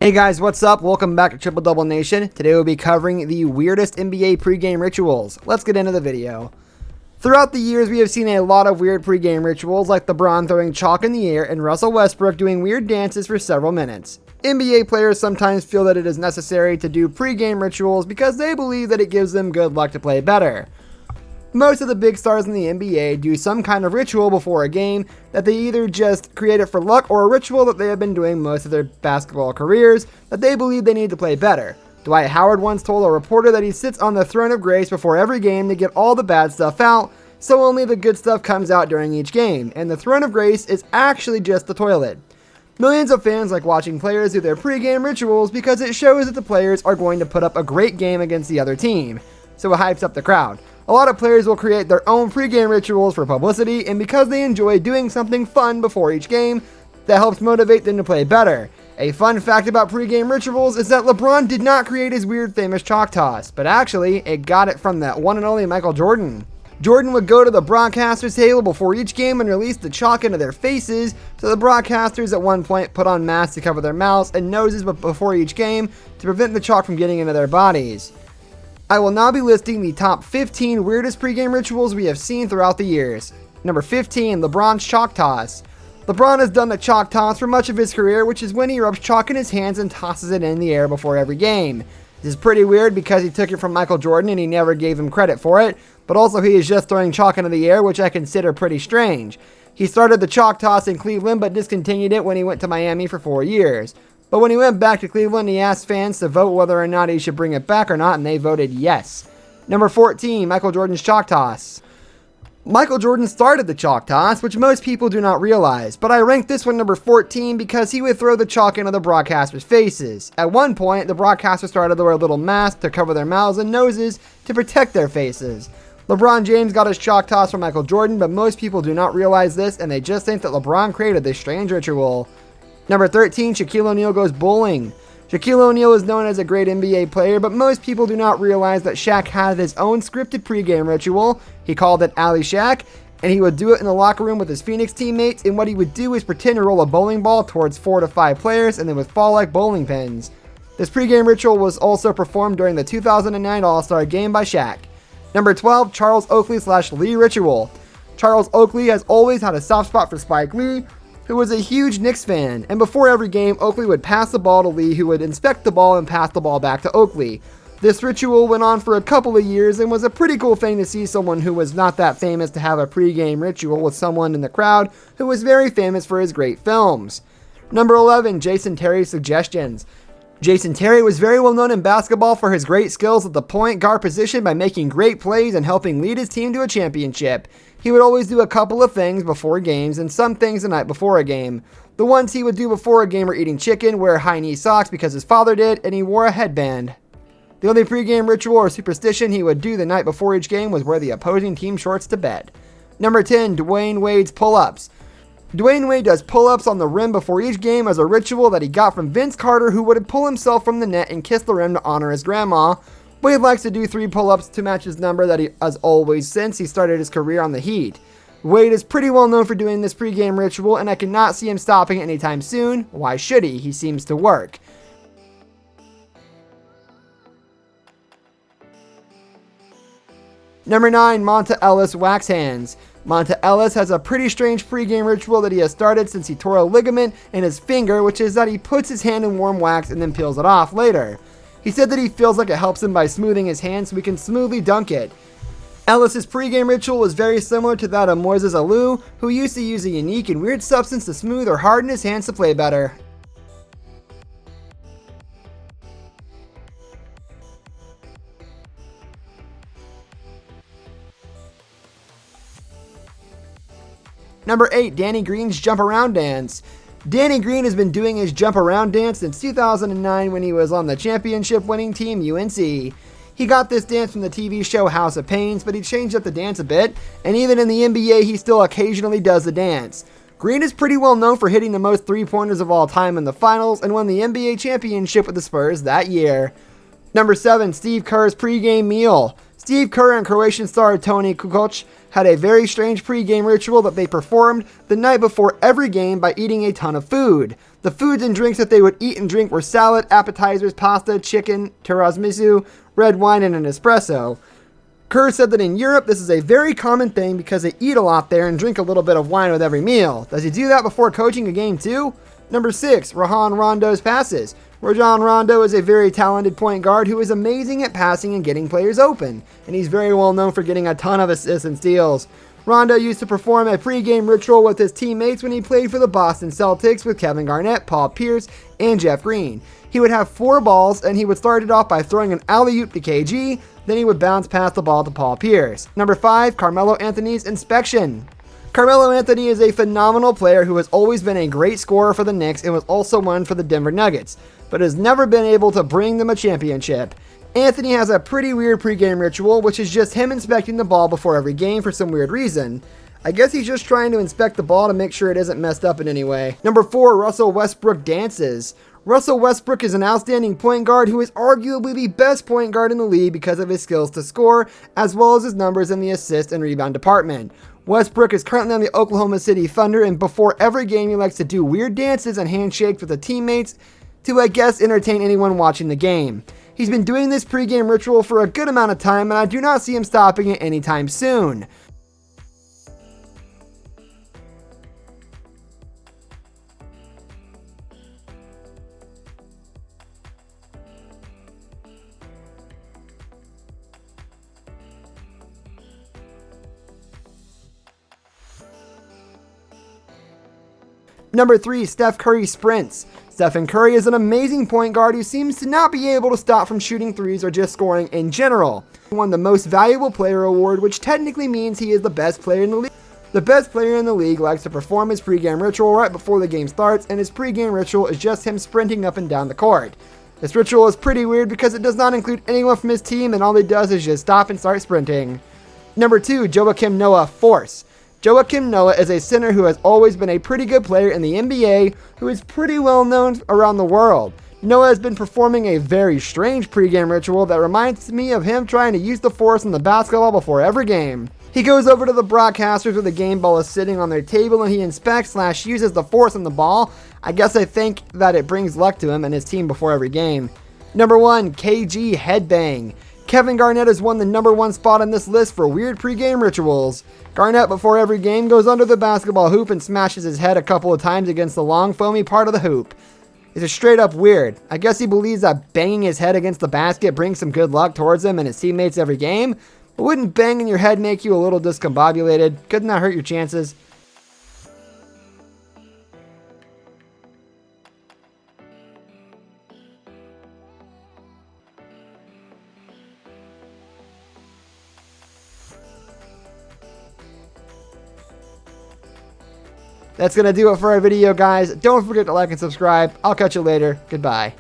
Hey guys, what's up? Welcome back to Triple Double Nation. Today we'll be covering the weirdest NBA pregame rituals. Let's get into the video. Throughout the years, we have seen a lot of weird pregame rituals, like LeBron throwing chalk in the air and Russell Westbrook doing weird dances for several minutes. NBA players sometimes feel that it is necessary to do pregame rituals because they believe that it gives them good luck to play better. Most of the big stars in the NBA do some kind of ritual before a game that they either just create it for luck or a ritual that they have been doing most of their basketball careers that they believe they need to play better. Dwight Howard once told a reporter that he sits on the throne of grace before every game to get all the bad stuff out, so only the good stuff comes out during each game, and the throne of grace is actually just the toilet. Millions of fans like watching players do their pregame rituals because it shows that the players are going to put up a great game against the other team, so it hypes up the crowd. A lot of players will create their own pregame rituals for publicity, and because they enjoy doing something fun before each game, that helps motivate them to play better. A fun fact about pregame rituals is that LeBron did not create his weird famous chalk toss, but actually, it got it from that one and only Michael Jordan. Jordan would go to the broadcaster's table before each game and release the chalk into their faces, so the broadcasters at one point put on masks to cover their mouths and noses before each game to prevent the chalk from getting into their bodies. I will now be listing the top 15 weirdest pregame rituals we have seen throughout the years. Number 15, LeBron's chalk toss. LeBron has done the chalk toss for much of his career, which is when he rubs chalk in his hands and tosses it in the air before every game. This is pretty weird because he took it from Michael Jordan and he never gave him credit for it, but also he is just throwing chalk into the air, which I consider pretty strange. He started the chalk toss in Cleveland but discontinued it when he went to Miami for 4 years. But when he went back to Cleveland, he asked fans to vote whether or not he should bring it back or not, and they voted yes. Number 14, Michael Jordan's chalk toss. Michael Jordan started the chalk toss, which most people do not realize, but I ranked this one number 14 because he would throw the chalk into the broadcasters' faces. At one point, the broadcasters started to wear little masks to cover their mouths and noses to protect their faces. LeBron James got his chalk toss from Michael Jordan, but most people do not realize this, and they just think that LeBron created this strange ritual. Number 13, Shaquille O'Neal goes bowling. Shaquille O'Neal is known as a great NBA player, but most people do not realize that Shaq had his own scripted pregame ritual. He called it Alley Shaq, and he would do it in the locker room with his Phoenix teammates, and what he would do is pretend to roll a bowling ball towards 4 to 5 players and then would fall like bowling pins. This pregame ritual was also performed during the 2009 All-Star Game by Shaq. Number 12, Charles Oakley/Lee ritual. Charles Oakley has always had a soft spot for Spike Lee, who was a huge Knicks fan, and before every game, Oakley would pass the ball to Lee, who would inspect the ball and pass the ball back to Oakley. This ritual went on for a couple of years and was a pretty cool thing to see someone who was not that famous to have a pregame ritual with someone in the crowd who was very famous for his great films. Number 11, Jason Terry's suggestions. Jason Terry was very well known in basketball for his great skills at the point guard position by making great plays and helping lead his team to a championship. He would always do a couple of things before games and some things the night before a game. The ones he would do before a game were eating chicken, wear high-knee socks because his father did, and he wore a headband. The only pregame ritual or superstition he would do the night before each game was wear the opposing team shorts to bed. Number 10, Dwayne Wade's pull-ups. Dwayne Wade does pull-ups on the rim before each game as a ritual that he got from Vince Carter, who would pull himself from the net and kiss the rim to honor his grandma. Wade likes to do 3 pull-ups to match his number that he has always since he started his career on the Heat. Wade is pretty well known for doing this pregame ritual, and I cannot see him stopping anytime soon. Why should he? He seems to work. Number 9, Monta Ellis wax hands. Monta Ellis has a pretty strange pregame ritual that he has started since he tore a ligament in his finger, which is that he puts his hand in warm wax and then peels it off later. He said that he feels like it helps him by smoothing his hand so he can smoothly dunk it. Ellis's pregame ritual was very similar to that of Moises Alou, who used to use a unique and weird substance to smooth or harden his hands to play better. Number 8, Danny Green's jump around dance. Danny Green has been doing his jump around dance since 2009 when he was on the championship winning team UNC. He got this dance from the TV show House of Pains, but he changed up the dance a bit, and even in the NBA he still occasionally does the dance. Green is pretty well known for hitting the most 3-pointers of all time in the finals and won the NBA championship with the Spurs that year. Number 7, Steve Kerr's pregame meal. Steve Kerr and Croatian star Toni Kukoc had a very strange pregame ritual that they performed the night before every game by eating a ton of food. The foods and drinks that they would eat and drink were salad, appetizers, pasta, chicken, tiramisu, red wine, and an espresso. Kerr said that in Europe this is a very common thing because they eat a lot there and drink a little bit of wine with every meal. Does he do that before coaching a game too? Number 6, Rajon Rondo's passes. Rajon Rondo is a very talented point guard who is amazing at passing and getting players open, and he's very well known for getting a ton of assists and steals. Rondo used to perform a pregame ritual with his teammates when he played for the Boston Celtics with Kevin Garnett, Paul Pierce, and Jeff Green. He would have 4 balls, and he would start it off by throwing an alley-oop to KG, then he would bounce past the ball to Paul Pierce. Number 5, Carmelo Anthony's inspection. Carmelo Anthony is a phenomenal player who has always been a great scorer for the Knicks and was also one for the Denver Nuggets, but has never been able to bring them a championship. Anthony has a pretty weird pregame ritual, which is just him inspecting the ball before every game for some weird reason. I guess he's just trying to inspect the ball to make sure it isn't messed up in any way. Number 4, Russell Westbrook dances. Russell Westbrook is an outstanding point guard who is arguably the best point guard in the league because of his skills to score, as well as his numbers in the assist and rebound department. Westbrook is currently on the Oklahoma City Thunder, and before every game he likes to do weird dances and handshakes with the teammates to, I guess, entertain anyone watching the game. He's been doing this pregame ritual for a good amount of time, and I do not see him stopping it anytime soon. Number 3, Steph Curry sprints. Stephen Curry is an amazing point guard who seems to not be able to stop from shooting threes or just scoring in general. He won the Most Valuable Player award, which technically means he is the best player in the league. The best player in the league likes to perform his pregame ritual right before the game starts, and his pregame ritual is just him sprinting up and down the court. This ritual is pretty weird because it does not include anyone from his team, and all he does is just stop and start sprinting. Number 2, Joakim Noah force. Joakim Noah is a center who has always been a pretty good player in the NBA, who is pretty well known around the world. Noah has been performing a very strange pregame ritual that reminds me of him trying to use the force in the basketball before every game. He goes over to the broadcasters where the game ball is sitting on their table and he inspects/uses the force on the ball. I guess I think that it brings luck to him and his team before every game. Number 1, KG headbang. Kevin Garnett has won the number 1 spot on this list for weird pregame rituals. Garnett, before every game, goes under the basketball hoop and smashes his head a couple of times against the long, foamy part of the hoop. It's just straight up weird. I guess he believes that banging his head against the basket brings some good luck towards him and his teammates every game. But wouldn't banging your head make you a little discombobulated? Couldn't that hurt your chances? That's going to do it for our video, guys. Don't forget to like and subscribe. I'll catch you later. Goodbye.